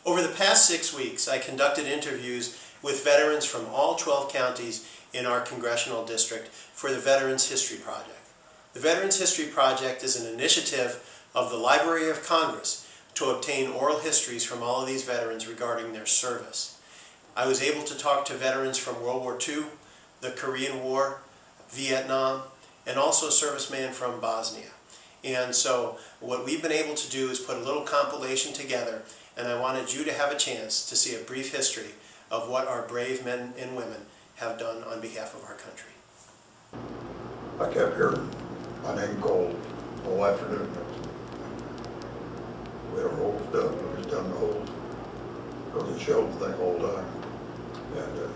Over the past 6 weeks, I conducted interviews with veterans from all 12 counties in our congressional district for the Veterans History Project. The Veterans History Project is an initiative of the Library of Congress to obtain oral histories from all of these veterans regarding their service. I was able to talk to veterans from World War II, the Korean War, Vietnam, and also a serviceman from Bosnia. And so what we've been able to do is put a little compilation together, and I wanted you to have a chance to see a brief history of what our brave men and women have done on behalf of our country. I kept hearing my name called all afternoon. We had our holes done, we was done the holes, because they shelled the thing all the time. And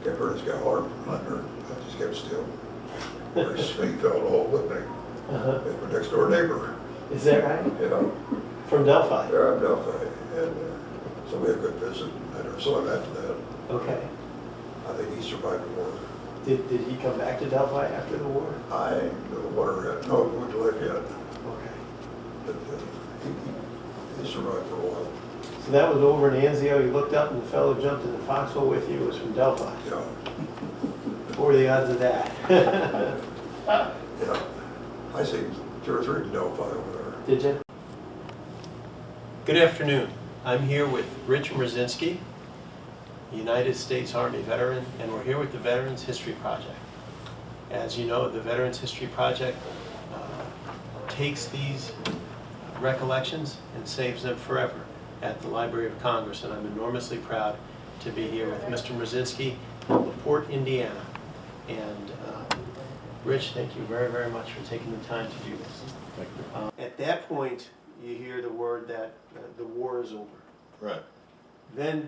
kept hearing this guy hard from under, I just kept still. Very sweet fell the hole with me. It's my next door neighbor. Is that right? Yeah. From Delphi? Yeah, I'm Delphi. And so we had a good visit. I never saw him after that. Okay. I think he survived the war. Did he come back to Delphi after the war? I know the water had, no, he went to Lafayette. Okay. But he survived for a while. So that was over in Anzio. You looked up and the fellow jumped in the foxhole with you was from Delphi. Yeah. What were the odds of that? Yeah. I seen 2 or 3 in Delphi over there. Did you? Good afternoon. I'm here with Rich Mrzinski, United States Army veteran, and we're here with the Veterans History Project. As you know, the Veterans History Project takes these recollections and saves them forever at the Library of Congress, and I'm enormously proud to be here with Mr. Mrzinski in LaPorte, Indiana. And Rich, thank you very, very much for taking the time to do this. Thank you. At that point, you hear the word that the war is over. Right. Then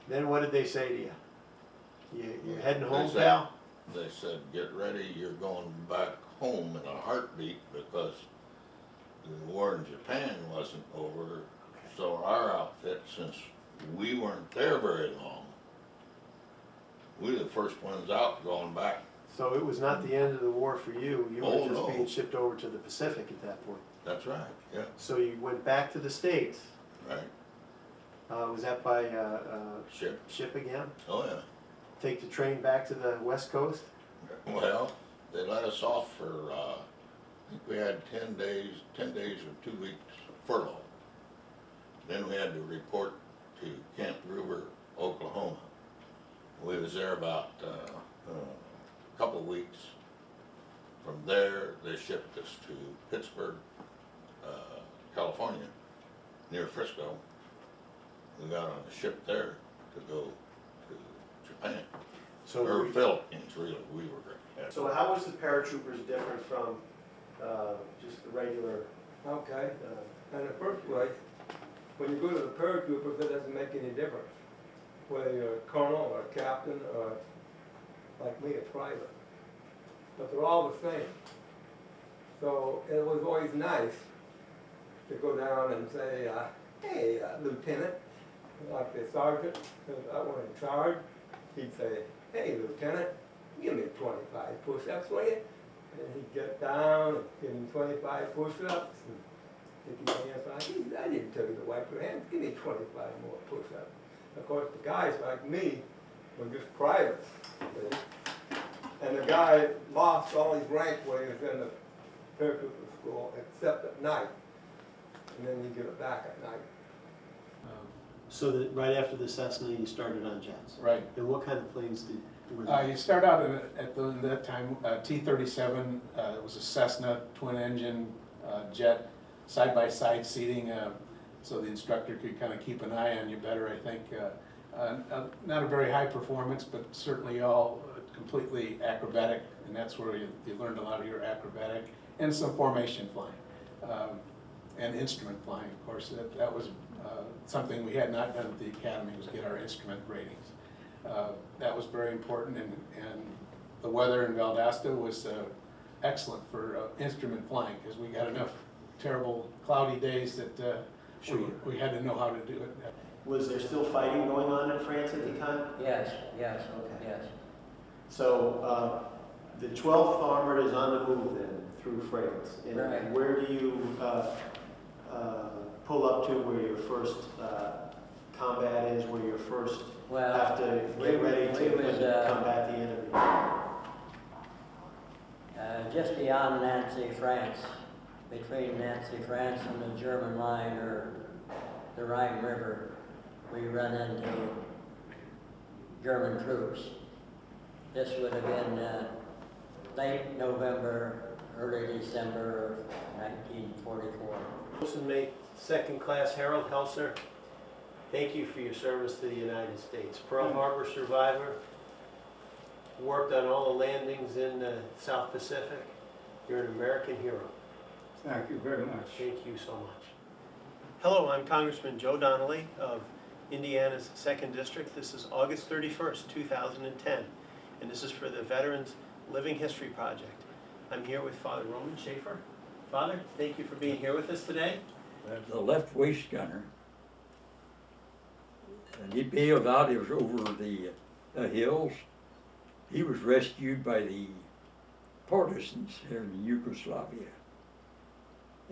what did they say to you? You're heading home, said, pal? They said, get ready, you're going back home in a heartbeat because the war in Japan wasn't over. So our outfit, since we weren't there very long, we were the first ones out going back. So it was not the end of the war for you. You were just no. being shipped over to the Pacific at that point. That's right, yeah. So you went back to the States. Right. Was that by Ship. again? Oh, yeah. Take the train back to the West Coast? Well, they let us off for, I think we had 10 days or 2 weeks furlough. Then we had to report to Camp Gruber, Oklahoma. We was there about a couple of weeks. From there, they shipped us to Pittsburgh, California, near Frisco. We got on a ship there to go to Japan. Or Philippines, really, we were there. So how was the paratroopers different from just the regular? Okay, in the first place, when you go to the paratroopers, it doesn't make any difference whether you're a colonel or a captain or, like me, a private. But they're all the same. So it was always nice to go down and say, hey, Lieutenant, like the sergeant, I was in charge, he'd say, hey, Lieutenant, give me 25 push-ups, will you? And he'd get down and give him 25 push-ups and stick his hands like, I didn't tell you to wipe your hands, give me 25 more push-ups. Of course, the guys like me were just privates, see? And the guy lost all his rank when he was in the paratrooper school, except at night. And then you give it back at night. So that right after the Cessna, you started on jets. Right. And what kind of planes were they? You start out at that time, T-37, it was a Cessna twin-engine jet, side-by-side seating, so the instructor could kind of keep an eye on you better, I think. Not a very high performance, but certainly all completely acrobatic, and that's where you learned a lot of your acrobatic, and some formation flying, and instrument flying, of course. That was something we had not done at the academy, was get our instrument ratings. That was very important, and the weather in Valdosta was excellent for instrument flying, because we got enough terrible cloudy days that we had to know how to do it. Was there still fighting going on in France at the time? Yes, yes, Okay. yes. So the 12th Armored is on the move then through France. And Right. where do you pull up to where your first combat is, where you first have to get ready to combat the enemy? Just beyond Nancy, France, between Nancy, France and the German line or the Rhine River, we run into German troops. This would have been late November, early December of 1944. Wilson mate, Second Class Harold Helser, thank you for your service to the United States. Pearl Harbor survivor, worked on all the landings in the South Pacific. You're an American hero. Thank you very much. Thank you so much. Hello, I'm Congressman Joe Donnelly of Indiana's 2nd District. This is August 31st, 2010, and this is for the Veterans Living History Project. I'm here with Father Roman Schaefer. Father, thank you for being here with us today. The left waist gunner, and he bailed out. He was over the hills. He was rescued by the partisans here in Yugoslavia.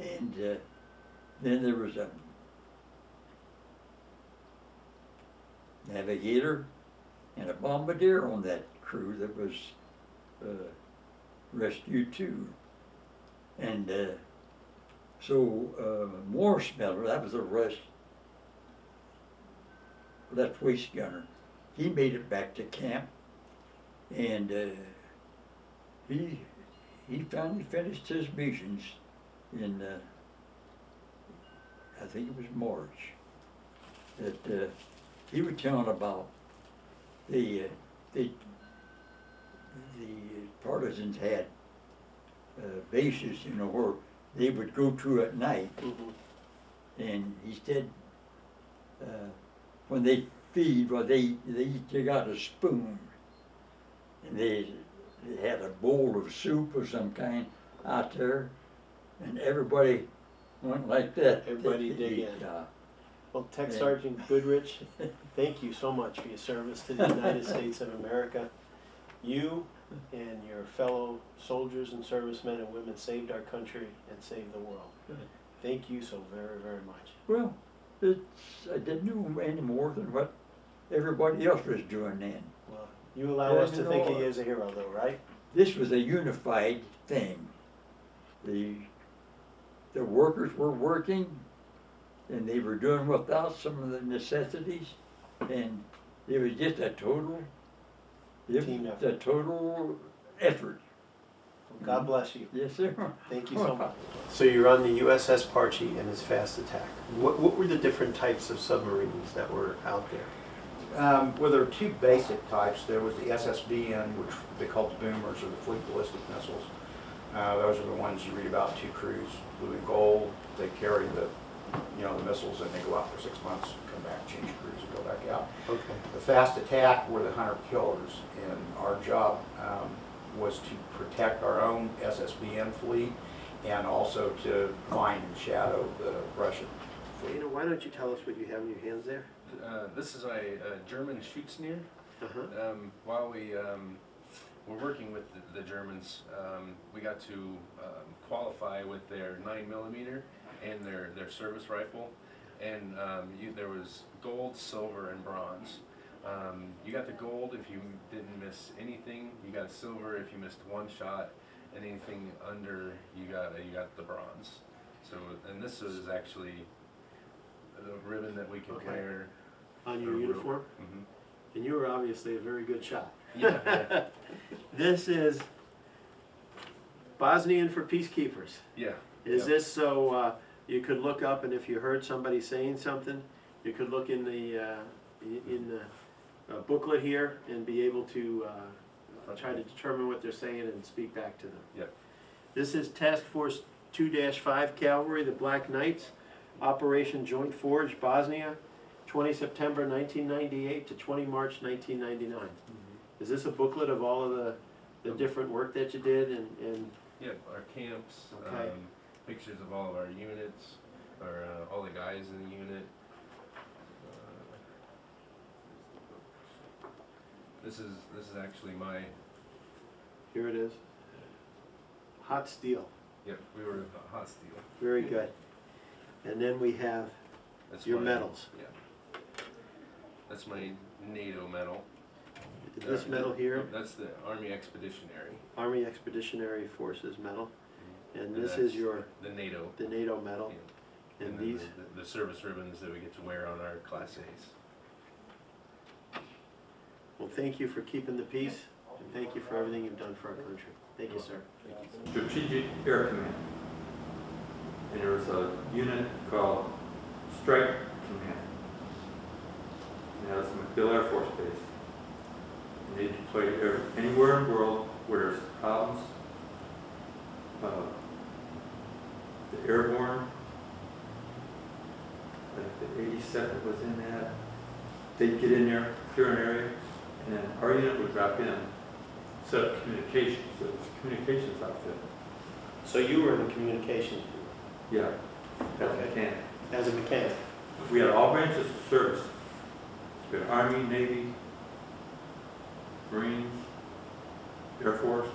And then there was a navigator and a bombardier on that crew that was rescued too. And so Morris Miller, that was the left waist gunner, he made it back to camp, and he finally finished his missions in I think it was March. That he was telling about the partisans had bases, you know, where they would go to at night. And he said, when they feed, well, they got a spoon, and they had a bowl of soup of some kind out there, and everybody went like that. Everybody dig in. Well, Tech Sergeant Goodrich, thank you so much for your service to the United States of America. You and your fellow soldiers and servicemen and women saved our country and saved the world. Thank you so very, very much. Well, I didn't know any more than what everybody else was doing then. Well, you allow us to think of you as a hero, though, right? This was a unified thing. The workers were working, and they were doing without some of the necessities, and it was just a total Team effort. A total effort. God bless you. Yes, sir. Thank you so much. So you're on the USS Parchie and its fast attack. What were the different types of submarines that were out there? Well, there are two basic types. There was the SSBN, which they called the boomers, or the fleet ballistic missiles. Those are the ones you read about, 2 crews, blue and gold. They carry the missiles, and they go out for 6 months, come back, change crews, and go back out. Okay. The fast attack were the hunter killers, and our job was to protect our own SSBN fleet and also to find and shadow the Russian fleet. Why don't you tell us what you have in your hands there? This is a German Schutznier. While we were working with the Germans, we got to qualify with their 9mm and their service rifle. And there was gold, silver, and bronze. You got the gold if you didn't miss anything. You got silver if you missed one shot, and anything under you got the bronze. So, and this is actually the ribbon that we could wear On your uniform? And you were obviously a very good shot. Yeah. This is Bosnian for Peacekeepers. Yeah. Is this so you could look up, and if you heard somebody saying something, you could look in the booklet here and be able to try to determine what they're saying and speak back to them. Yep. This is Task Force 2-5 Cavalry, the Black Knights, Operation Joint Forge, Bosnia, 20 September 1998 to 20 March 1999. Is this a booklet of all of the different work that you did and Yeah, our camps, Okay. pictures of all of our units, or all the guys in the unit. This is actually my. here it is. Hot steel. Yep, we were hot steel. Very good. And then we have That's your my- medals. Yeah. That's my NATO medal. This medal here, That's the Army Expeditionary. Army Expeditionary Forces medal. And And this that's is your, The NATO. the NATO medal. Yeah. And then these, the service ribbons that we get to wear on our Class A's. well, thank you for keeping the peace, and thank you for everything you've done for our country. Thank you, sir. Strategic Air Command. And there was a unit called Strike Command. And that was MacDill Air Force Base. And they deployed anywhere in the world where there's problems. The airborne, like the 82nd was in that. They'd get in there, clear an area, and then our unit would drop in, set up communications. So it was a communications outfit. So you were in the communications group Yeah, as a Okay. mechanic. as a mechanic. We had all branches of service. We had Army, Navy, Marines, Air Force,